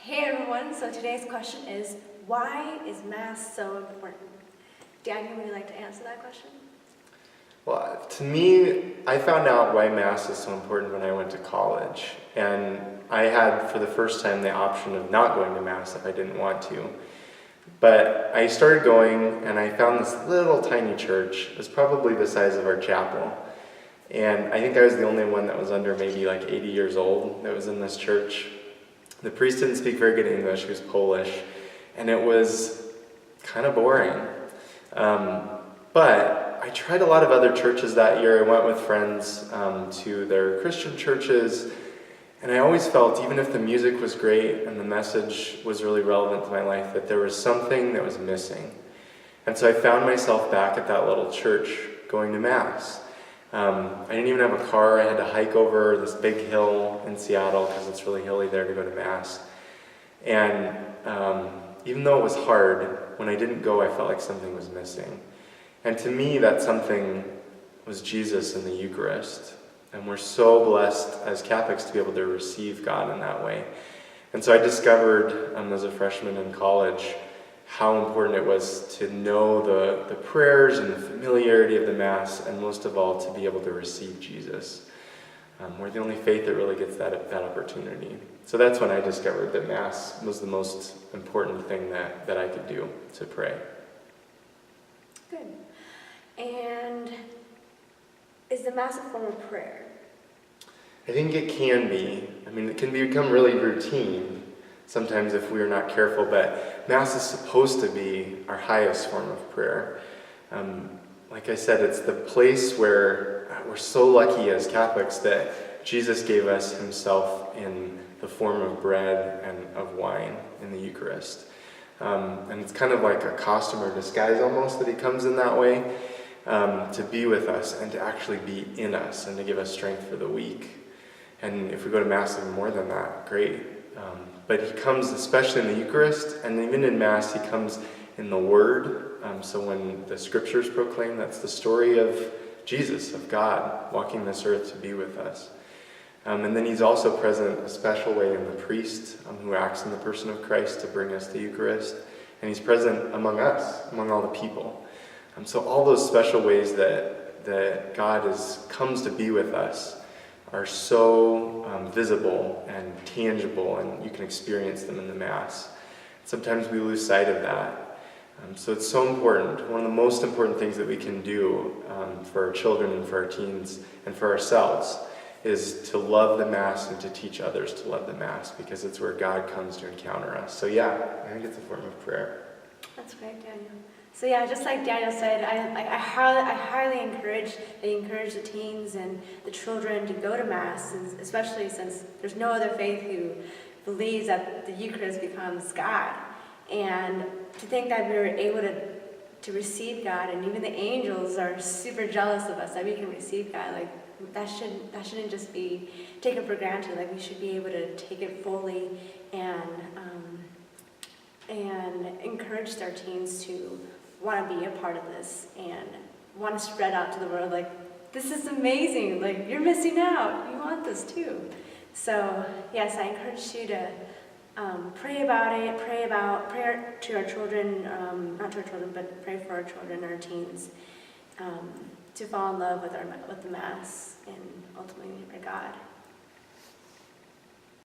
Hey everyone, so today's question is, why is Mass so important? Daniel, would you like to answer that question? Well, to me, I found out why Mass is so important when I went to college. And I had, for the first time, the option of not going to Mass if I didn't want to. But I started going, and I found this little tiny church. It was probably the size of our chapel. And I think I was the only one that was under maybe like 80 years old that was in this church. The priest didn't speak very good English, he was Polish, and it was kind of boring. But I tried a lot of other churches that year. I went with friends to their Christian churches, and I always felt, even if the music was great and the message was really relevant to my life, that there was something that was missing. And so I found myself back at that little church going to Mass. I didn't even have a car. I had to hike over this big hill in Seattle because it's really hilly there to go to Mass. And even though it was hard, when I didn't go, I felt like something was missing. And to me, that something was Jesus in the Eucharist. And we're so blessed as Catholics to be able to receive God in that way. And so I discovered as a freshman in college how important it was to know the prayers and the familiarity of the Mass, and most of all, to be able to receive Jesus. We're the only faith that really gets that opportunity. So that's when I discovered that Mass was the most important thing that I could do, to pray. Good. And is the Mass a form of prayer? I think it can be. I mean, it can become really routine sometimes if we're not careful, but Mass is supposed to be our highest form of prayer. Like I said, it's the place where we're so lucky as Catholics that Jesus gave us himself in the form of bread and of wine in the Eucharist. And it's kind of like a costume or disguise almost that he comes in that way, to be with us and to actually be in us and to give us strength for the week. And if we go to Mass even more than that, great. But he comes especially in the Eucharist, and even in Mass he comes in the Word. So when the Scriptures proclaim, that's the story of Jesus, of God, walking this earth to be with us. And then he's also present a special way in the priest, who acts in the person of Christ to bring us the Eucharist. And he's present among us, among all the people. So all those special ways that God comes to be with us are so visible and tangible, and you can experience them in the Mass. Sometimes we lose sight of that. So it's so important. One of the most important things that we can do for our children and for our teens and for ourselves is to love the Mass and to teach others to love the Mass, because it's where God comes to encounter us. So yeah, I think it's a form of prayer. That's right, Daniel. So yeah, just like Daniel said, I highly encourage the teens and the children to go to Mass, especially since there's no other faith who believes that the Eucharist becomes God. And to think that we were able to receive God, and even the angels are super jealous of us that we can receive God. Like that shouldn't just be taken for granted. Like we should be able to take it fully and encourage our teens to want to be a part of this and want to spread out to the world like, this is amazing, like you're missing out, you want this too. So yes, I encourage you to pray about it, pray to our children, not to our children, but pray for our children, our teens, to fall in love with the Mass and ultimately our God.